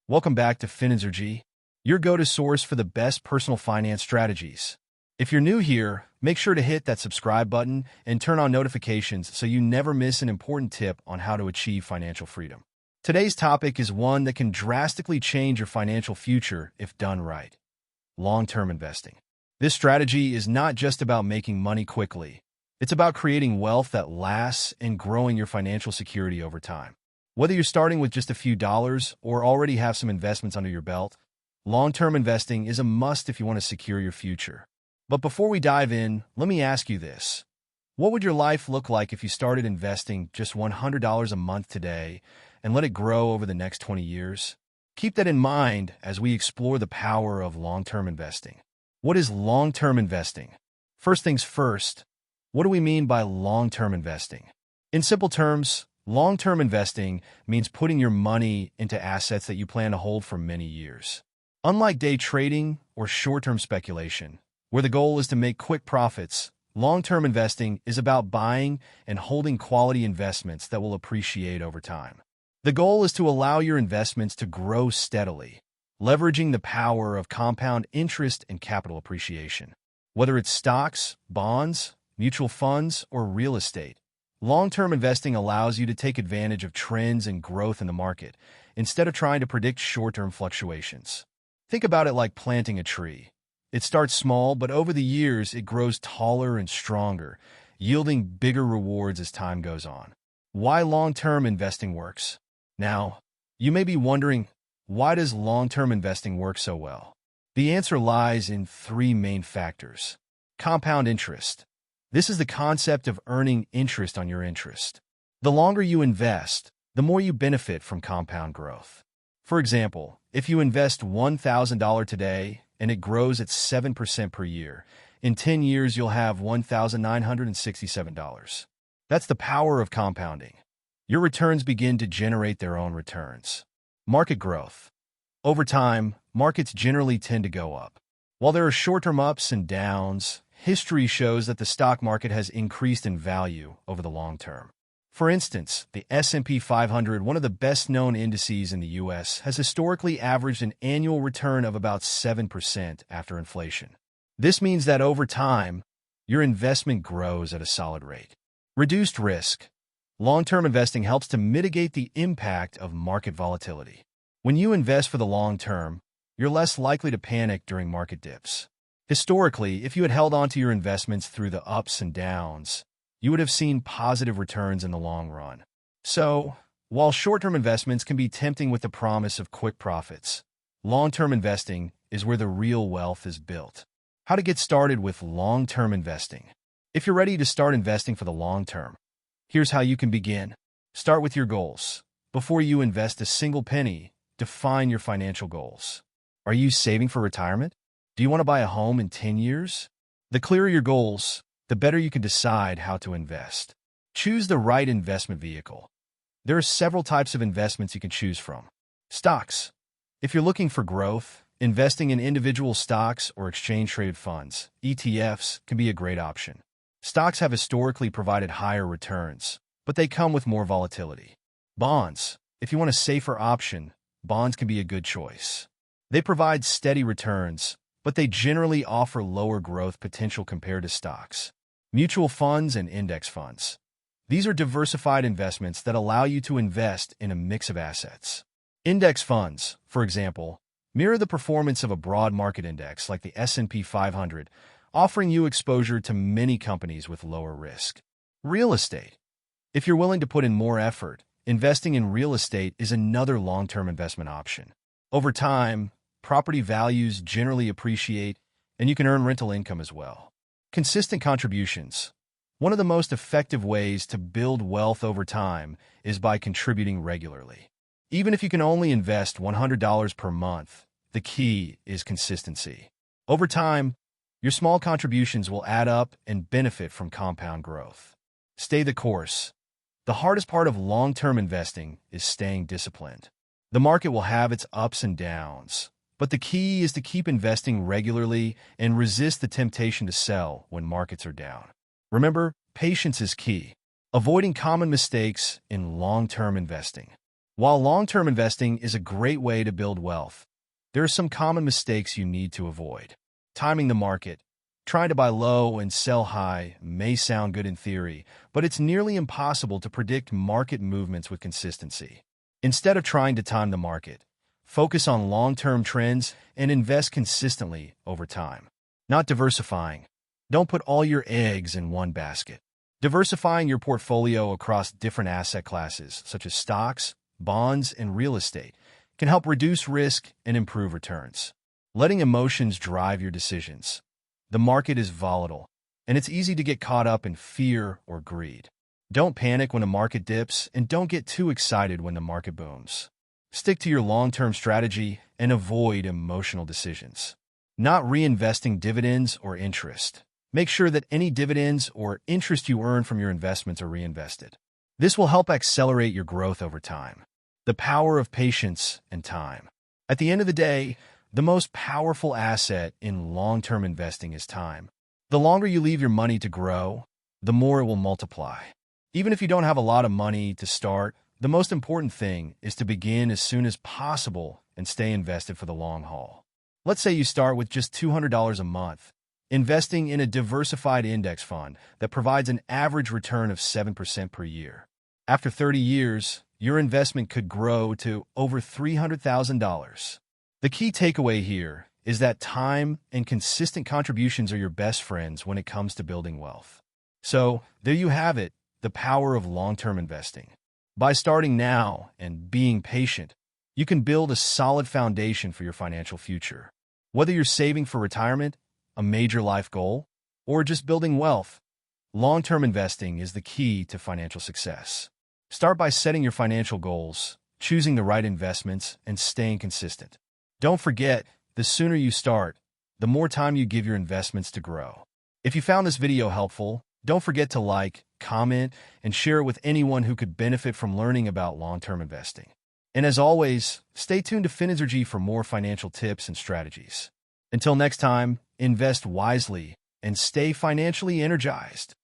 Welcome back to Fininsergy, your go-to source for the best personal finance strategies. If you're new here, make sure to hit that subscribe button and turn on notifications so you never miss an important tip on how to achieve financial freedom. Today's topic is one that can drastically change your financial future if done right: long-term investing. This strategy is not just about making money quickly. It's about creating wealth that lasts and growing your financial security over time. Whether you're starting with just a few dollars or already have some investments under your belt, long-term investing is a must if you want to secure your future. But before we dive in, let me ask you this. What would your life look like if you started investing just $100 a month today and let it grow over the next 20 years? Keep that in mind as we explore the power of long-term investing. What is long-term investing? First things first, what do we mean by long-term investing? In simple terms, long-term investing means putting your money into assets that you plan to hold for many years. Unlike day trading or short-term speculation, where the goal is to make quick profits, long-term investing is about buying and holding quality investments that will appreciate over time. The goal is to allow your investments to grow steadily, leveraging the power of compound interest and capital appreciation. Whether it's stocks, bonds, mutual funds, or real estate, long-term investing allows you to take advantage of trends and growth in the market instead of trying to predict short-term fluctuations. Think about it like planting a tree. It starts small, but over the years it grows taller and stronger, yielding bigger rewards as time goes on. Why long-term investing works? Now, you may be wondering, why does long-term investing work so well? The answer lies in three main factors. Compound interest. This is the concept of earning interest on your interest. The longer you invest, the more you benefit from compound growth. For example, if you invest $1,000 today and it grows at 7% per year, in 10 years you'll have $1,967. That's the power of compounding. Your returns begin to generate their own returns. Market growth. Over time, markets generally tend to go up. While there are short-term ups and downs, history shows that the stock market has increased in value over the long term. For instance, the S&P 500, one of the best-known indices in the U.S., has historically averaged an annual return of about 7% after inflation. This means that over time, your investment grows at a solid rate. Reduced risk. Long-term investing helps to mitigate the impact of market volatility. When you invest for the long term, you're less likely to panic during market dips. Historically, if you had held on to your investments through the ups and downs, you would have seen positive returns in the long run. So, while short-term investments can be tempting with the promise of quick profits, long-term investing is where the real wealth is built. How to get started with long-term investing? If you're ready to start investing for the long term, here's how you can begin. Start with your goals. Before you invest a single penny, define your financial goals. Are you saving for retirement? Do you want to buy a home in 10 years? The clearer your goals, the better you can decide how to invest. Choose the right investment vehicle. There are several types of investments you can choose from. Stocks. If you're looking for growth, investing in individual stocks or exchange-traded funds, ETFs, can be a great option. Stocks have historically provided higher returns, but they come with more volatility. Bonds. If you want a safer option, bonds can be a good choice. They provide steady returns, but they generally offer lower growth potential compared to stocks. Mutual funds and index funds. These are diversified investments that allow you to invest in a mix of assets. Index funds, for example, mirror the performance of a broad market index like the S&P 500, offering you exposure to many companies with lower risk. Real estate. If you're willing to put in more effort, investing in real estate is another long-term investment option. Over time, property values generally appreciate, and you can earn rental income as well. Consistent contributions. One of the most effective ways to build wealth over time is by contributing regularly. Even if you can only invest $100 per month, the key is consistency. Over time, your small contributions will add up and benefit from compound growth. Stay the course. The hardest part of long-term investing is staying disciplined. The market will have its ups and downs, but the key is to keep investing regularly and resist the temptation to sell when markets are down. Remember, patience is key. Avoiding common mistakes in long-term investing. While long-term investing is a great way to build wealth, there are some common mistakes you need to avoid. Timing the market. Trying to buy low and sell high may sound good in theory, but it's nearly impossible to predict market movements with consistency. Instead of trying to time the market, focus on long-term trends and invest consistently over time. Not diversifying. Don't put all your eggs in one basket. Diversifying your portfolio across different asset classes, such as stocks, bonds, and real estate, can help reduce risk and improve returns. Letting emotions drive your decisions. The market is volatile, and it's easy to get caught up in fear or greed. Don't panic when the market dips, and don't get too excited when the market booms. Stick to your long-term strategy and avoid emotional decisions. Not reinvesting dividends or interest. Make sure that any dividends or interest you earn from your investments are reinvested. This will help accelerate your growth over time. The power of patience and time. At the end of the day, the most powerful asset in long-term investing is time. The longer you leave your money to grow, the more it will multiply. Even if you don't have a lot of money to start, the most important thing is to begin as soon as possible and stay invested for the long haul. Let's say you start with just $200 a month, investing in a diversified index fund that provides an average return of 7% per year. After 30 years, your investment could grow to over $300,000. The key takeaway here is that time and consistent contributions are your best friends when it comes to building wealth. So, there you have it, the power of long-term investing. By starting now and being patient, you can build a solid foundation for your financial future. Whether you're saving for retirement, a major life goal, or just building wealth, long-term investing is the key to financial success. Start by setting your financial goals, choosing the right investments, and staying consistent. Don't forget, the sooner you start, the more time you give your investments to grow. If you found this video helpful, don't forget to like, comment, and share it with anyone who could benefit from learning about long-term investing. And as always, stay tuned to Finergy for more financial tips and strategies. Until next time, invest wisely and stay financially energized.